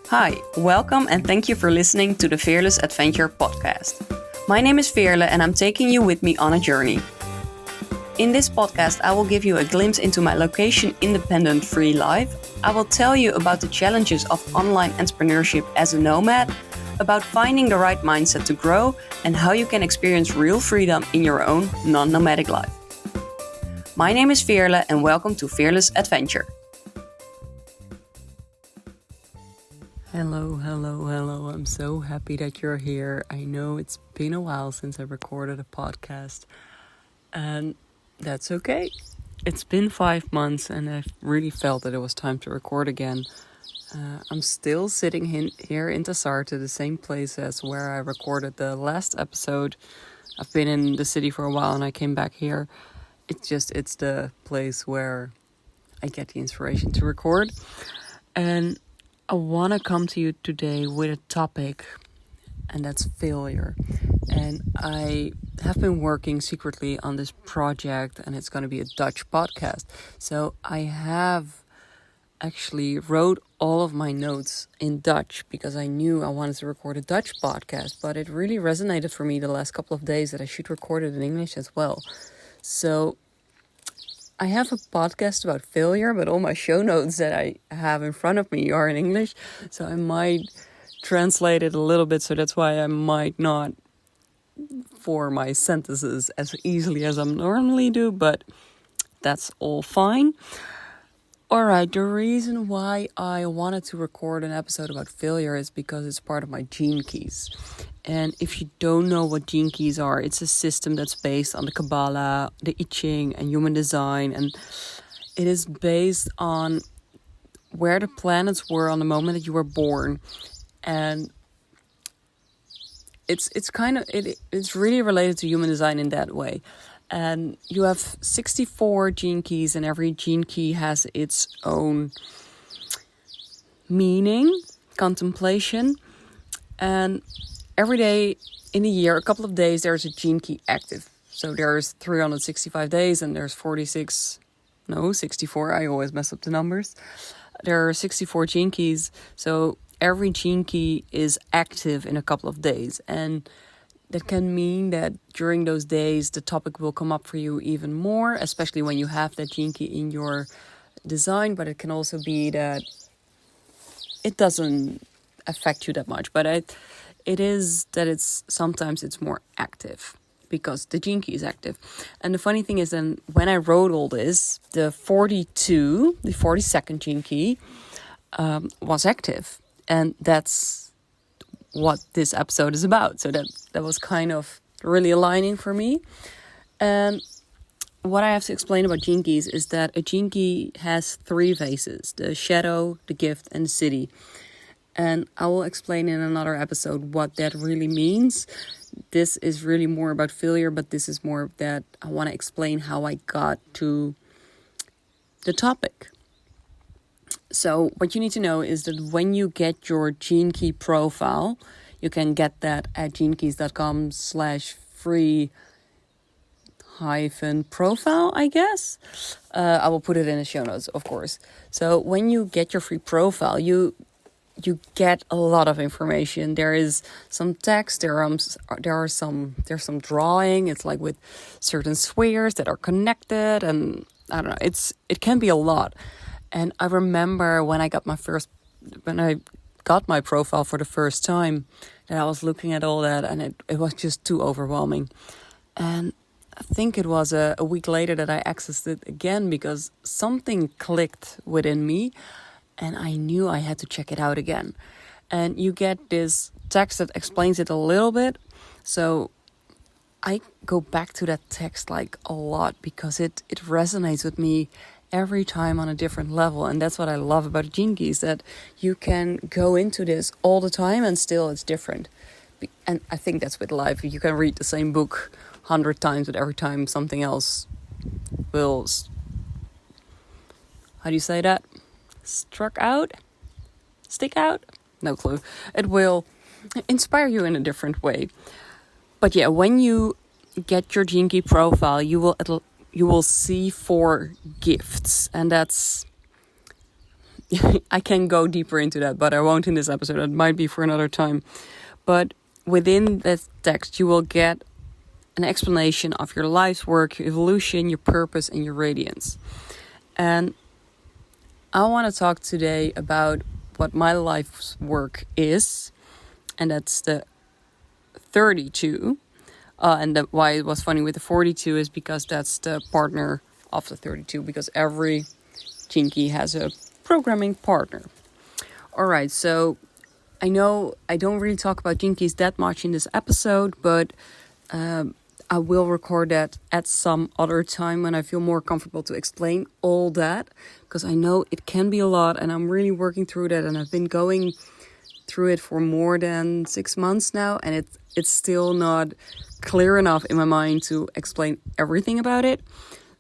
Hi, welcome and thank you for listening to the Fearless Adventure podcast. My name is Veerle and I'm taking you with me on a journey. In this podcast, I will give you a glimpse into my location-independent free life. I will tell you about the challenges of online entrepreneurship as a nomad, about finding the right mindset to grow, and how you can experience real freedom in your own non-nomadic life. My name is Veerle and welcome to Fearless Adventure. Hello. I'm so happy that you're here. I know it's been a while since I recorded a podcast, and that's okay. It's been 5 months and I really felt that it was time to record again. I'm still sitting here in Tasarte, the same place as where I recorded the last episode. I've been in the city for a while and I came back here. It's the place where I get the inspiration to record. And I want to come to you today with a topic, and that's failure. And I have been working secretly on this project, and it's going to be a Dutch podcast. So I have actually wrote all of my notes in Dutch because I knew I wanted to record a Dutch podcast, but it really resonated for me the last couple of days that I should record it in English as well. So I have a podcast about failure, but all my show notes that I have in front of me are in English. So I might translate it a little bit. So that's why I might not form my sentences as easily as I normally do, but that's all fine. All right, the reason why I wanted to record an episode about failure is because it's part of my Gene Keys. And if you don't know what Gene Keys are, it's a system that's based on the Kabbalah, the I Ching, and human design. And it is based on where the planets were on the moment that you were born. And it's really related to human design in that way. And you have 64 gene keys, and every gene key has its own meaning, contemplation. And every day in a year, a couple of days, there's a gene key active. So there's 365 days and there's 64. I always mess up the numbers. There are 64 gene keys. So every gene key is active in a couple of days. And that can mean that during those days, the topic will come up for you even more, especially when you have that gene key in your design. But it can also be that it doesn't affect you that much. But it is that sometimes it's more active because the gene key is active. And the funny thing is then when I wrote all this, the 42nd gene key was active. And that's what this episode is about. So that was kind of really aligning for me. And what I have to explain about gene keys is that a gene key has 3 phases: the shadow, the gift, and the city. And I will explain in another episode what that really means. This is really more about failure, but this is more that I want to explain how I got to the topic. So what you need to know is that when you get your Jinky Profile, you can get that at jinkeys.com/free-profile, I guess. I will put it in the show notes, of course. So when you get your free profile, you get a lot of information. There is some text, there's some drawing. It's like with certain spheres that are connected, and I don't know, it can be a lot. And I remember when I got my profile for the first time, that I was looking at all that and it was just too overwhelming. And I think it was a week later that I accessed it again because something clicked within me and I knew I had to check it out again. And you get this text that explains it a little bit. So I go back to that text like a lot because it resonates with me every time on a different level. And that's what I love about Gene Keys, that you can go into this all the time and still it's different. And I think that's with life. You can read the same book 100 times, but every time something else will, how do you say that? Stick out? No clue. It will inspire you in a different way. But yeah, when you get your Jinky Profile, you will see 4 gifts, and I can go deeper into that, but I won't in this episode. It might be for another time. But within that text, you will get an explanation of your life's work, your evolution, your purpose, and your radiance. And I want to talk today about what my life's work is, and that's the 32. Why it was funny with the 42 is because that's the partner of the 32, because every Jinky has a programming partner. All right, so I know I don't really talk about Jinkies that much in this episode, but I will record that at some other time when I feel more comfortable to explain all that, because I know it can be a lot, and I'm really working through that, and I've been going through it for more than 6 months now, and it's still not clear enough in my mind to explain everything about it.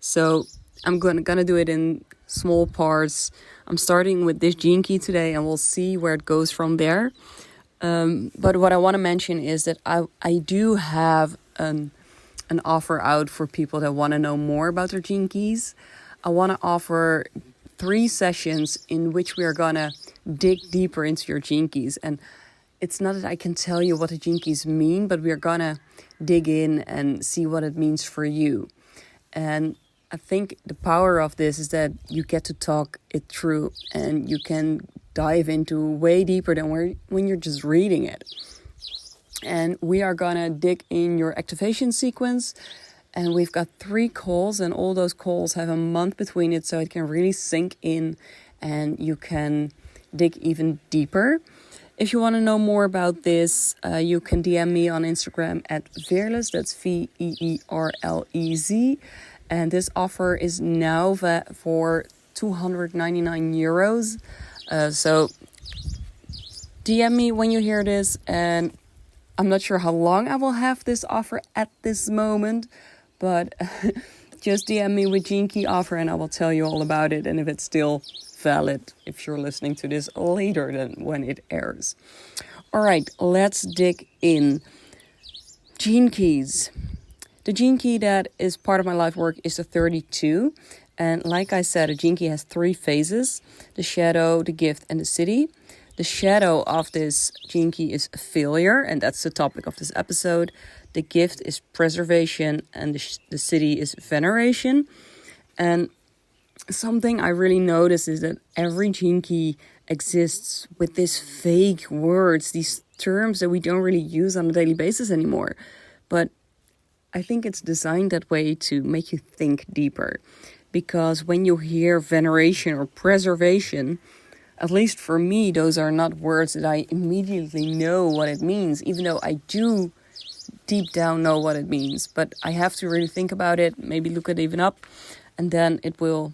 So I'm gonna do it in small parts. I'm starting with this Jinky today, and we'll see where it goes from there. But what I want to mention is that I do have an offer out for people that want to know more about their Jinkies. I want to offer 3 sessions in which we are gonna dig deeper into your Jinkies. And it's not that I can tell you what the Jinkies mean, but we are gonna dig in and see what it means for you. And I think the power of this is that you get to talk it through, and you can dive into way deeper than when you're just reading it. And we are gonna dig in your activation sequence, and we've got 3 calls, and all those calls have a month between it, so it can really sink in and you can dig even deeper. If you want to know more about this, you can DM me on Instagram at Veerless, that's Veerlez. And this offer is now for €299. So DM me when you hear this, and I'm not sure how long I will have this offer at this moment, but just DM me with Jinky offer and I will tell you all about it, and if it's still valid if you're listening to this later than when it airs. All right, let's dig in. Jinkies. The Jinky that is part of my life work is the 32. And like I said, a Jinky has 3 phases: the shadow, the gift, and the city. The shadow of this Jinky is failure, and that's the topic of this episode. The gift is preservation, and the city is veneration. And something I really notice is that every Jinky exists with these vague words, these terms that we don't really use on a daily basis anymore. But I think it's designed that way to make you think deeper. Because when you hear veneration or preservation, at least for me, those are not words that I immediately know what it means, even though I do deep down know what it means. But I have to really think about it, maybe look it even up, and then it will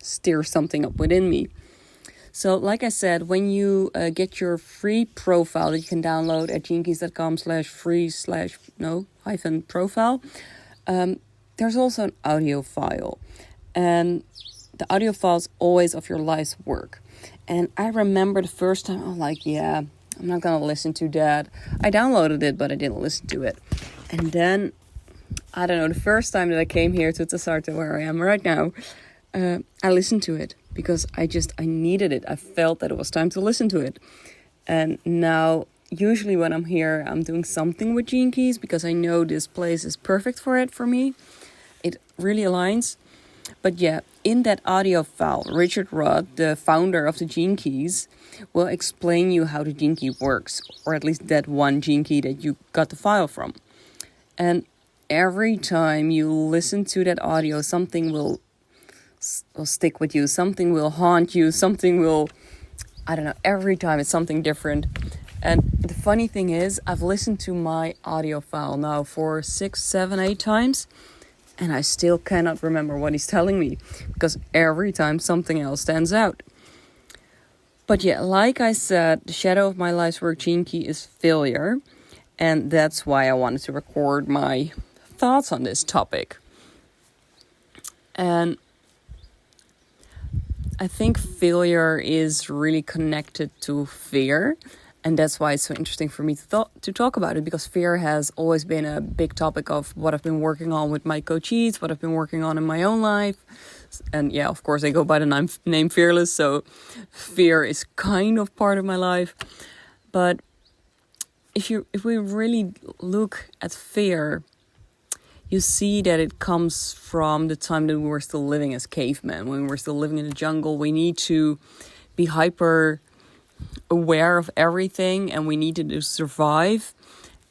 stir something up within me. So like I said, when you get your free profile that you can download at jinkies.com/free/profile, there's also an audio file. And the audio file is always of your life's work. And I remember the first time, I'm like, yeah, I'm not going to listen to that. I downloaded it, but I didn't listen to it. And then, I don't know, the first time that I came here to Tesarto, where I am right now, I listened to it because I needed it. I felt that it was time to listen to it. And now, usually when I'm here, I'm doing something with Jinkies because I know this place is perfect for it for me. It really aligns. But yeah, in that audio file, Richard Rudd, the founder of the Jinkies, will explain you how the Jinky works, or at least that one Jinky that you got the file from. And every time you listen to that audio, something will stick with you, something will haunt you, something will, I don't know, every time it's something different. And the funny thing is, I've listened to my audio file now for 6, 7, 8 times, and I still cannot remember what he's telling me, because every time something else stands out. But yeah, like I said, the shadow of my life's work Jinky is failure, and that's why I wanted to record my thoughts on this topic. And I think failure is really connected to fear. And that's why it's so interesting for me to talk about it, because fear has always been a big topic of what I've been working on with my coachees, what I've been working on in my own life. And yeah, of course, I go by the name Fearless, so fear is kind of part of my life. But if we really look at fear, you see that it comes from the time that we were still living as cavemen. When we were still living in the jungle, we need to be hyper aware of everything, and we needed to survive.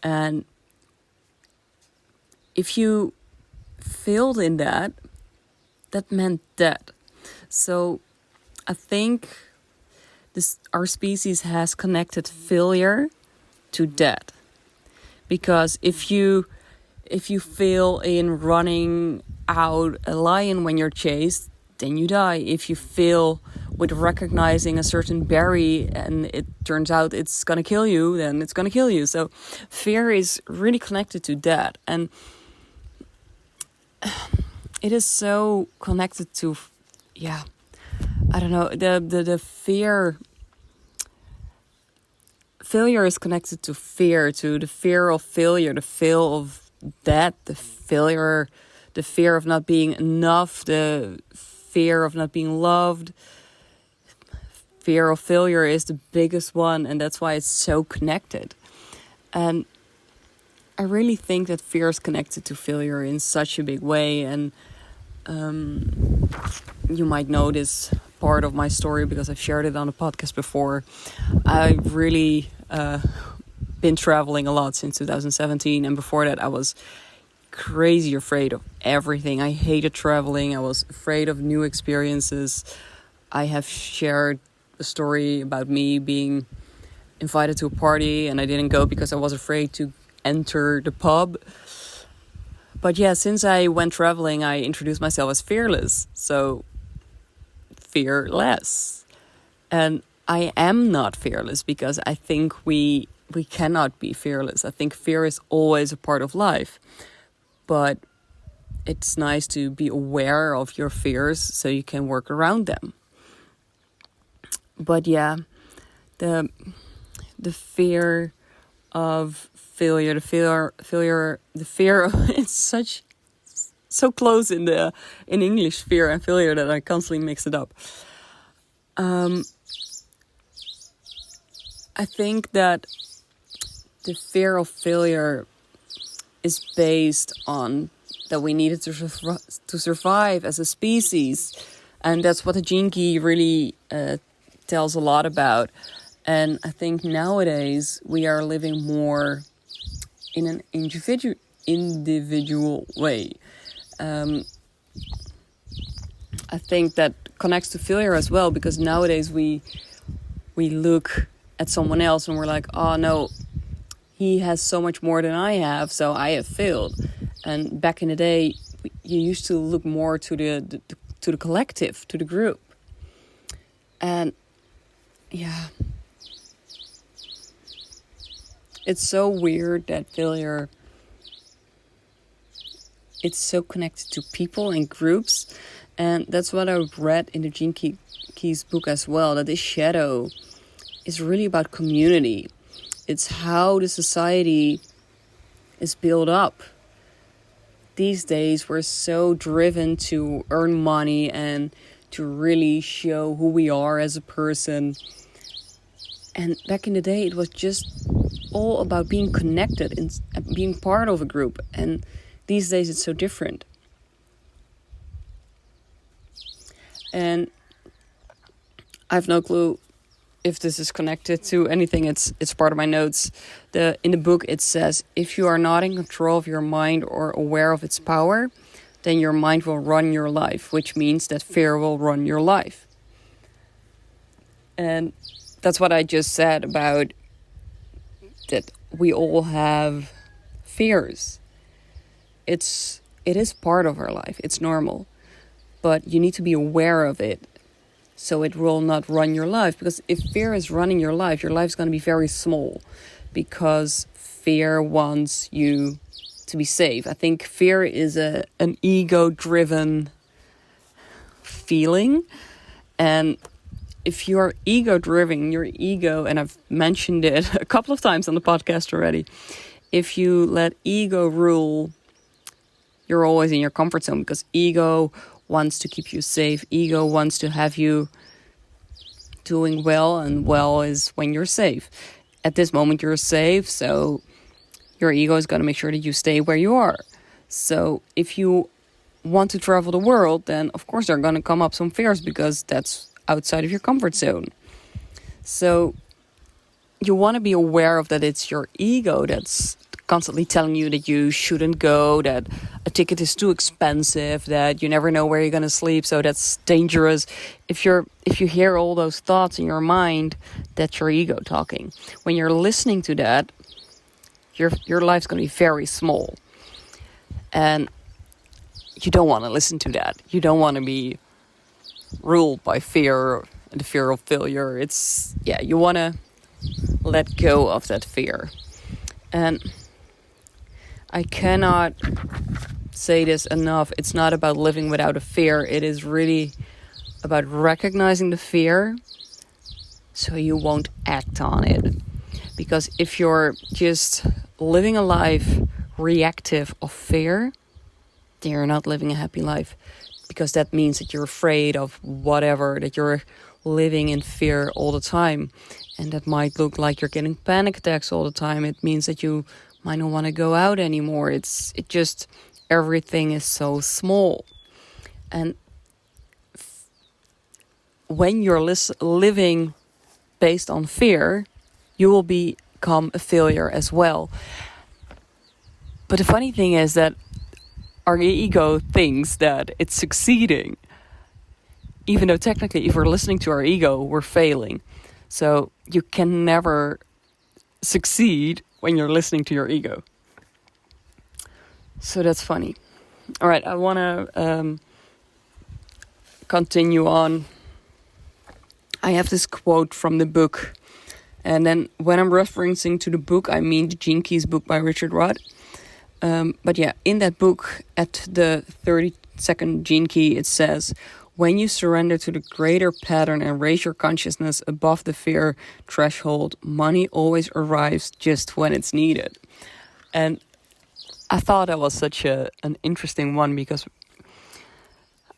And if you failed in that meant death. So I think our species has connected failure to death, because if you fail in running out a lion when you're chased, then you die. If you fail with recognizing a certain berry and it turns out it's gonna kill you, then it's gonna kill you. So fear is really connected to that, and it is so connected to, I don't know, the fear. Failure is connected to fear, to the fear of failure, the fear of death, the fear of not being enough, the fear of not being loved. Fear of failure is the biggest one, and that's why it's so connected. And I really think that fear is connected to failure in such a big way. And you might know this part of my story because I've shared it on a podcast before. I've really been traveling a lot since 2017, and before that I was crazy afraid of everything. I hated traveling. I was afraid of new experiences. I have shared a story about me being invited to a party and I didn't go because I was afraid to enter the pub. But yeah, since I went traveling, I introduced myself as fearless. So fearless. And I am not fearless because I think we cannot be fearless. I think fear is always a part of life. But it's nice to be aware of your fears so you can work around them. But yeah, the fear of failure, the fear of, it's so close in English, fear and failure, that I constantly mix it up. I think that the fear of failure is based on that we needed to survive as a species, and that's what the Jinky really tells a lot about. And I think nowadays we are living more in an individual way. I think that connects to failure as well, because nowadays we look at someone else and we're like, oh no, he has so much more than I have, so I have failed. And back in the day, you used to look more to the collective, to the group. And yeah, it's so weird that failure, it's so connected to people and groups. And that's what I read in the Jinky's book as well, that this shadow is really about community. It's how the society is built up. These days, we're so driven to earn money and to really show who we are as a person. And back in the day, it was just all about being connected and being part of a group. And these days, it's so different. And I have no clue if this is connected to anything. It's part of my notes. In the book it says, if you are not in control of your mind or aware of its power, then your mind will run your life, which means that fear will run your life. And that's what I just said about that we all have fears. It is part of our life. It's normal. But you need to be aware of it, so it will not run your life. Because if fear is running your life is going to be very small, because fear wants you to be safe. I think fear is an ego-driven feeling. And if you're ego-driven, your ego, and I've mentioned it a couple of times on the podcast already, if you let ego rule, you're always in your comfort zone, because ego wants to keep you safe. Ego wants to have you doing well, and well is when you're safe. At this moment, you're safe, so your ego is going to make sure that you stay where you are. So if you want to travel the world, then of course there are going to come up some fears because that's outside of your comfort zone. So you want to be aware of that it's your ego that's constantly telling you that you shouldn't go, that a ticket is too expensive, that you never know where you're going to sleep, so that's dangerous. If you hear all those thoughts in your mind, that's your ego talking. When you're listening to that, your life's going to be very small. And you don't want to listen to that. You don't want to be ruled by fear, the fear of failure. You want to let go of that fear. And I cannot say this enough. It's not about living without a fear. It is really about recognizing the fear so you won't act on it. Because if you're just living a life reactive of fear, then you're not living a happy life. Because that means that you're afraid of whatever, that you're living in fear all the time. And that might look like you're getting panic attacks all the time. It means that you might not want to go out anymore. Everything is so small. And when you're living based on fear, you will become a failure as well. But the funny thing is that our ego thinks that it's succeeding. Even though technically, if we're listening to our ego, we're failing. So you can never succeed when you're listening to your ego. So that's funny. All right, I want to continue on. I have this quote from the book. And then when I'm referencing to the book, I mean Jinky's book by Richard Rudd. But yeah, in that book, at the 32nd Jinky, it says, when you surrender to the greater pattern and raise your consciousness above the fear threshold, money always arrives just when it's needed. And I thought that was such an interesting one because,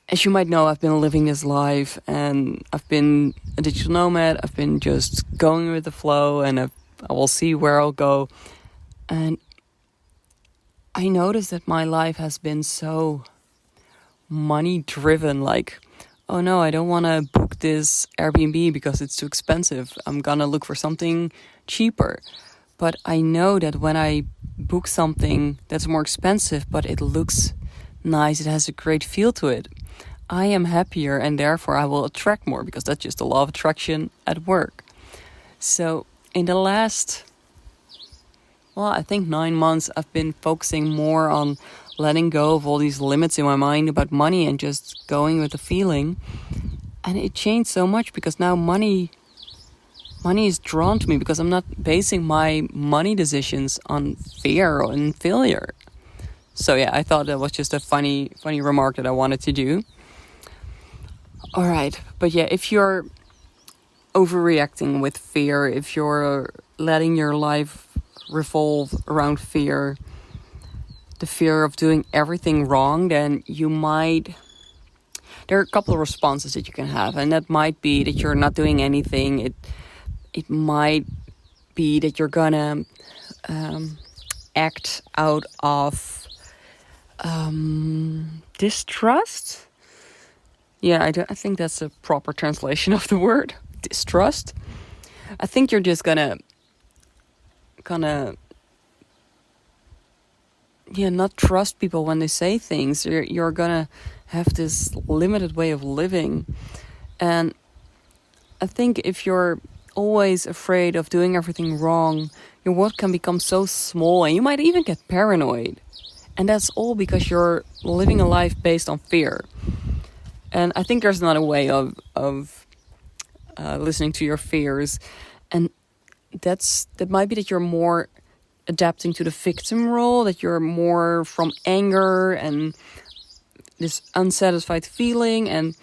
as you might know, I've been living this life and I've been a digital nomad. I've been just going with the flow and I will see where I'll go. And I noticed that my life has been so money driven, like, oh no, I don't want to book this Airbnb because it's too expensive. I'm gonna look for something cheaper. But I know that when I book something that's more expensive, but it looks nice, it has a great feel to it, I am happier and therefore I will attract more because that's just the law of attraction at work. So in the last, I think 9 months, I've been focusing more on letting go of all these limits in my mind about money and just going with the feeling. And it changed so much because now money is drawn to me because I'm not basing my money decisions on fear and failure. So yeah, I thought that was just a funny remark that I wanted to do. All right, but yeah, if you're overreacting with fear, if you're letting your life revolve around fear, the fear of doing everything wrong, then there are a couple of responses that you can have, and that might be that you're not doing anything. It might be that you're gonna act out of distrust. Yeah, I think that's a proper translation of the word distrust. I think you're just gonna not trust people when they say things. You're gonna have this limited way of living. And I think if you're always afraid of doing everything wrong, your world can become so small and you might even get paranoid. And that's all because you're living a life based on fear. And I think there's another way of listening to your fears. And that might be that you're more adapting to the victim role, that you're more from anger and this unsatisfied feeling, and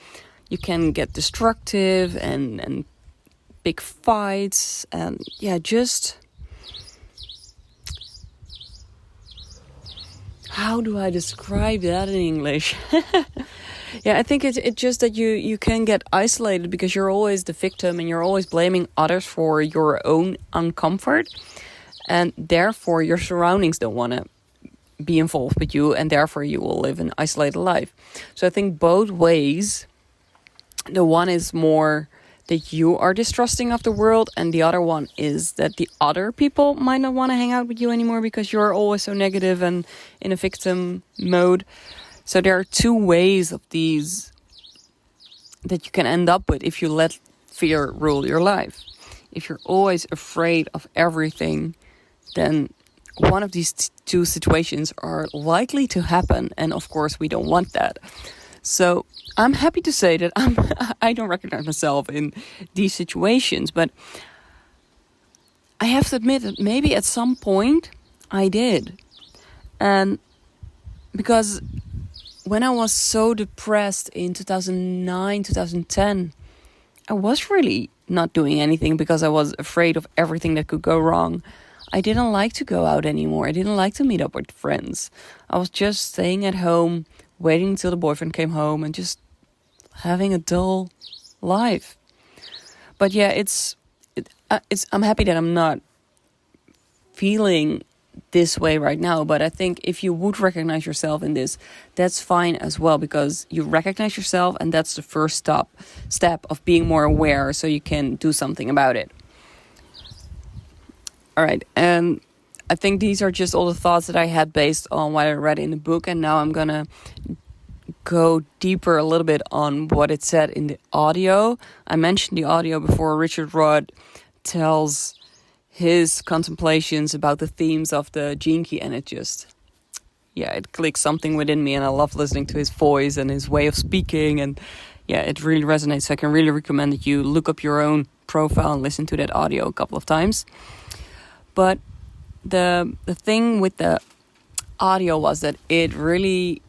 you can get destructive and big fights, and just how do I describe that in English? Yeah, I think it's just that you can get isolated because you're always the victim and you're always blaming others for your own uncomfort. And therefore, your surroundings don't want to be involved with you, and therefore you will live an isolated life. So I think both ways, the one is more that you are distrusting of the world, and the other one is that the other people might not want to hang out with you anymore because you're always so negative and in a victim mode. So there are two ways of these that you can end up with if you let fear rule your life. If you're always afraid of everything, then one of these two situations are likely to happen. And of course, we don't want that. So I'm happy to say that I don't recognize myself in these situations. But I have to admit that maybe at some point I did. And because when I was so depressed in 2009, 2010, I was really not doing anything because I was afraid of everything that could go wrong. I didn't like to go out anymore. I didn't like to meet up with friends. I was just staying at home, waiting until the boyfriend came home and just having a dull life. But yeah, I'm happy that I'm not feeling this way right now. But I think if you would recognize yourself in this, that's fine as well, because you recognize yourself and that's the first step of being more aware so you can do something about it. All right, and I think these are just all the thoughts that I had based on what I read in the book, and now I'm going to go deeper a little bit on what it said in the audio. I mentioned the audio before. Richard Rudd tells his contemplations about the themes of the Jinky, and it clicks something within me, and I love listening to his voice and his way of speaking, and yeah, it really resonates. So I can really recommend that you look up your own profile and listen to that audio a couple of times. But the thing with the audio was that it really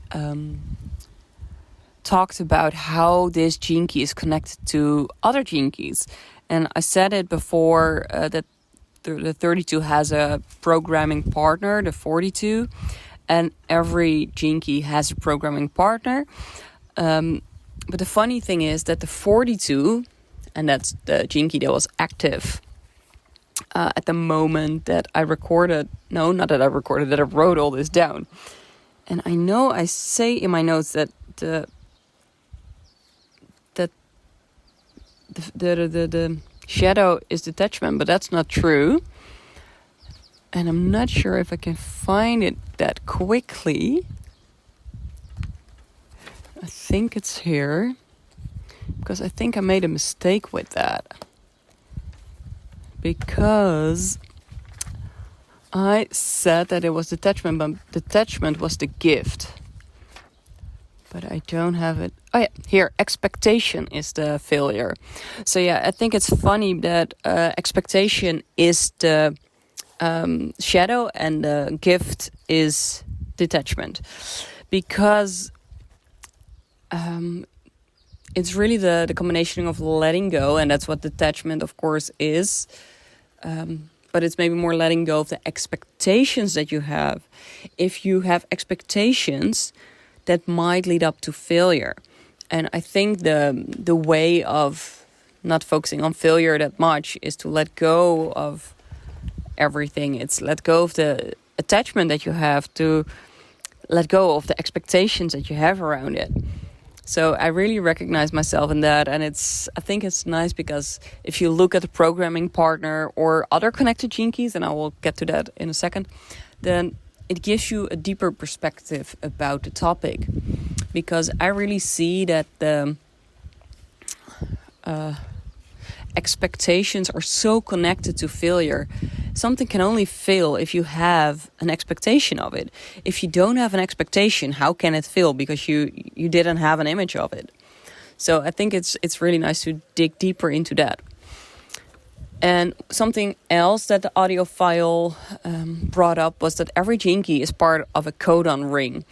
talked about how this Jinky is connected to other Jinkies. And I said it before that the 32 has a programming partner, the 42, and every Jinky has a programming partner. But the funny thing is that the 42, and that's the Jinky that was active at the moment that I recorded, that I wrote all this down. And I know I say in my notes that the shadow is detachment, but that's not true. And I'm not sure if I can find it that quickly. I think it's here, because I think I made a mistake with that. Because I said that it was detachment, but detachment was the gift. But I don't have it. Oh yeah, here, expectation is the failure. So yeah, I think it's funny that expectation is the shadow and the gift is detachment. Because it's really the combination of letting go, and that's what detachment, of course, is. But it's maybe more letting go of the expectations that you have. If you have expectations, that might lead up to failure. And I think the way of not focusing on failure that much is to let go of everything. It's let go of the attachment that you have, to let go of the expectations that you have around it. So I really recognize myself in that, and I think it's nice because if you look at the programming partner or other connected Jinkies, and I will get to that in a second, then it gives you a deeper perspective about the topic. Because I really see that the expectations are so connected to failure. Something can only fail if you have an expectation of it. If you don't have an expectation, how can it fail? Because you didn't have an image of it. So I think it's really nice to dig deeper into that. And something else that the audio file brought up was that every Jinky is part of a codon ring.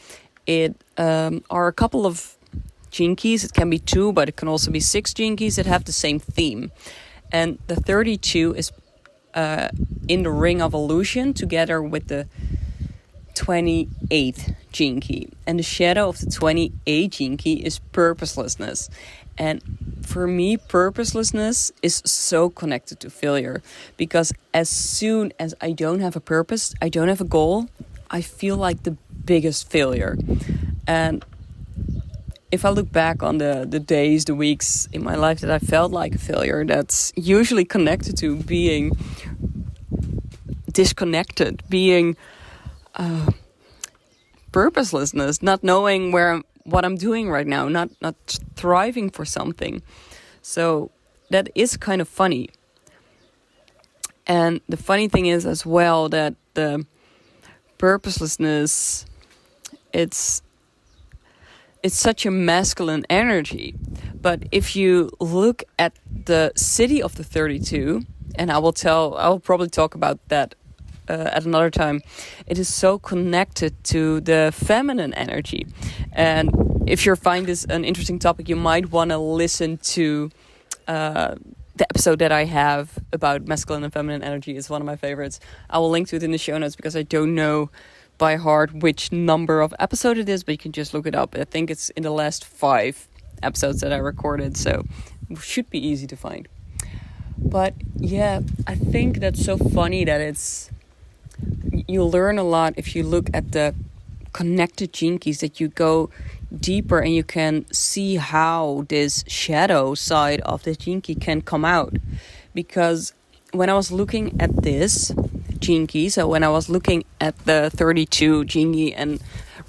It are a couple of Jinkies. It can be 2, but it can also be 6 Jinkies that have the same theme. And the 32 is in the ring of illusion, together with the 28th Jinky. And the shadow of the 28th Jinky is purposelessness. And for me, purposelessness is so connected to failure. Because as soon as I don't have a purpose, I don't have a goal, I feel like the biggest failure. And if I look back on the days, the weeks in my life that I felt like a failure, that's usually connected to being disconnected, being purposelessness, not knowing what I'm doing right now, not thriving for something. So that is kind of funny. And the funny thing is as well that the purposelessness, it's such a masculine energy. But if you look at the city of the 32, and I'll probably talk about that at another time, it is so connected to the feminine energy. And if you find this an interesting topic, you might want to listen to the episode that I have about masculine and feminine energy. Is one of my favorites. I will link to it in the show notes because I don't know by heart which number of episode it is, but you can just look it up. I think it's in the last 5 episodes that I recorded, so it should be easy to find. But yeah, I think that's so funny that you learn a lot if you look at the connected jinkies, that you go deeper and you can see how this shadow side of the jinky can come out. Because when I was looking at this jinky, so when I was looking at the 32 jinky and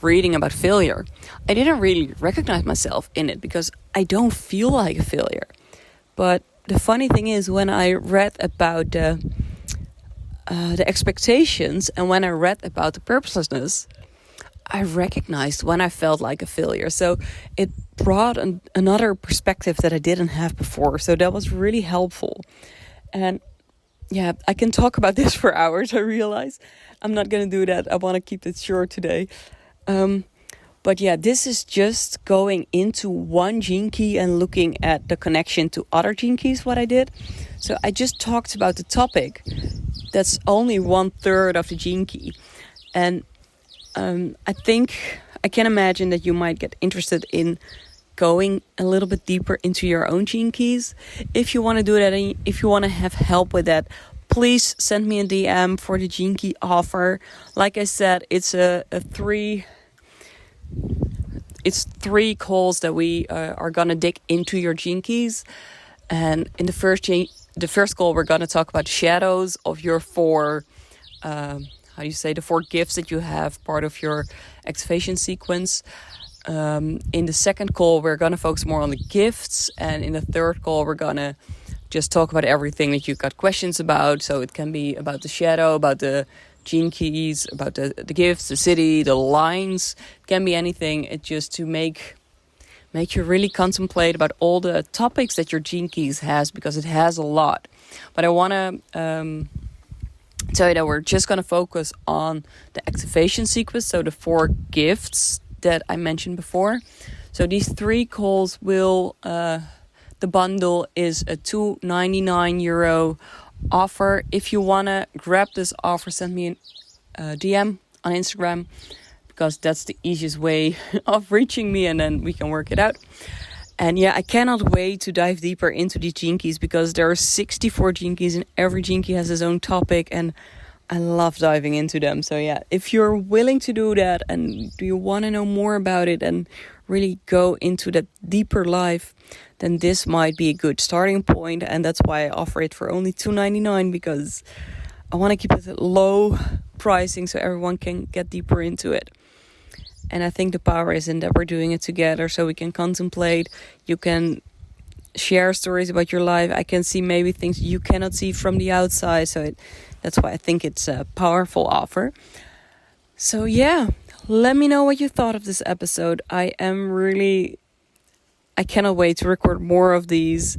reading about failure, I didn't really recognize myself in it because I don't feel like a failure. But the funny thing is, when I read about the expectations and when I read about the purposelessness, I recognized when I felt like a failure. So it brought another perspective that I didn't have before. So that was really helpful. And yeah, I can talk about this for hours, I realize. I'm not going to do that. I want to keep it short today. But yeah, this is just going into one jinky and looking at the connection to other jinkies, what I did. So I just talked about the topic. That's only 1/3 of the jinky. And I think I can imagine that you might get interested in going a little bit deeper into your own jinkies. If you want to do that, and if you want to have help with that, please send me a DM for the jinky offer. Like I said, it's three calls that we are gonna dig into your jinkies. And in the first call, we're gonna talk about shadows of your 4 the 4 gifts that you have, part of your activation sequence. In the second call, we're going to focus more on the gifts. And in the third call, we're going to just talk about everything that you've got questions about. So it can be about the shadow, about the jinkies, about the gifts, the city, the lines. It can be anything. It's just to make you really contemplate about all the topics that your jinkies has, because it has a lot. But I want to tell you that we're just going to focus on the activation sequence, so the 4 gifts that I mentioned before. So these 3 calls will, the bundle is a €299 offer. If you want to grab this offer, send me a DM on Instagram, because that's the easiest way of reaching me, and then we can work it out. And yeah, I cannot wait to dive deeper into these jinkies, because there are 64 jinkies and every jinky has its own topic, and I love diving into them. So yeah, if you're willing to do that and do you want to know more about it and really go into that deeper life, then this might be a good starting point. And that's why I offer it for only $299, because I want to keep it at low pricing so everyone can get deeper into it. And I think the power is in that we're doing it together, so we can contemplate. You can share stories about your life. I can see maybe things you cannot see from the outside. So that's why I think it's a powerful offer. So yeah, let me know what you thought of this episode. I cannot wait to record more of these.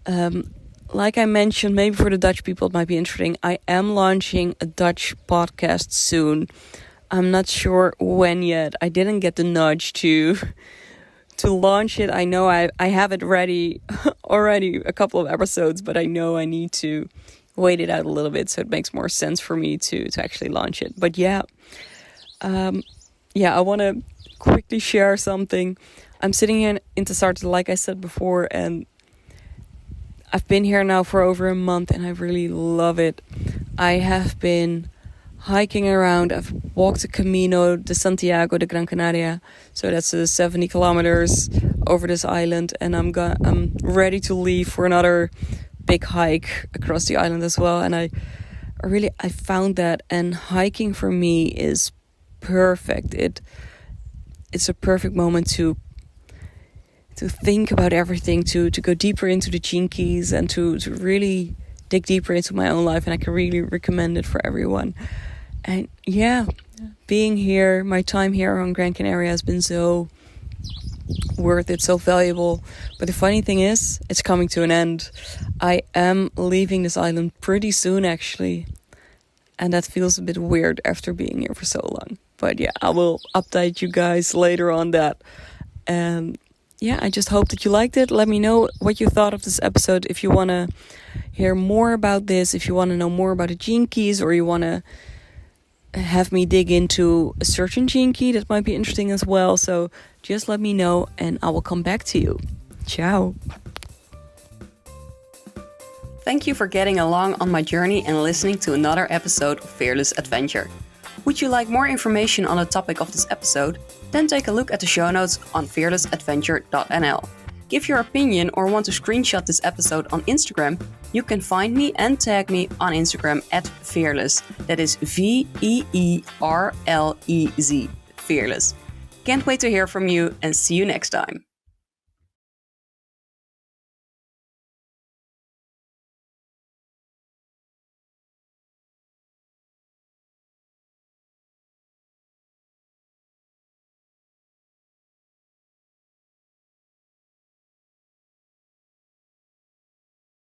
Like I mentioned, maybe for the Dutch people it might be interesting. I am launching a Dutch podcast soon. I'm not sure when yet. I didn't get the nudge to launch it. I know I have it ready already, a couple of episodes, but I know I need to wait it out a little bit so it makes more sense for me to actually launch it. But yeah, I want to quickly share something. I'm sitting here in Tasarte, like I said before, and I've been here now for over a month and I really love it. I have been hiking around. I've walked the Camino de Santiago de Gran Canaria. So that's 70 kilometers over this island. And I'm ready to leave for another big hike across the island as well. And I found that, and hiking for me is perfect. It's a perfect moment to think about everything, to go deeper into the Jinkies and to really dig deeper into my own life. And I can really recommend it for everyone. And being here, my time here on Gran Canaria has been so worth it, so valuable. But the funny thing is, it's coming to an end. I am leaving this island pretty soon, actually. And that feels a bit weird after being here for so long. But I will update you guys later on that. And I just hope that you liked it. Let me know what you thought of this episode. If you want to hear more about this, if you want to know more about the Jinkies, or you want to have me dig into a certain Jinky, that might be interesting as well. So just let me know and I will come back to you. Ciao. Thank you for getting along on my journey and listening to another episode of Fearless Adventure. Would you like more information on the topic of this episode? Then take a look at the show notes on fearlessbusiness.nl. Give your opinion or want to screenshot this episode on Instagram, you can find me and tag me on Instagram @fearless. That is VEERLEZ. Fearless. Can't wait to hear from you and see you next time.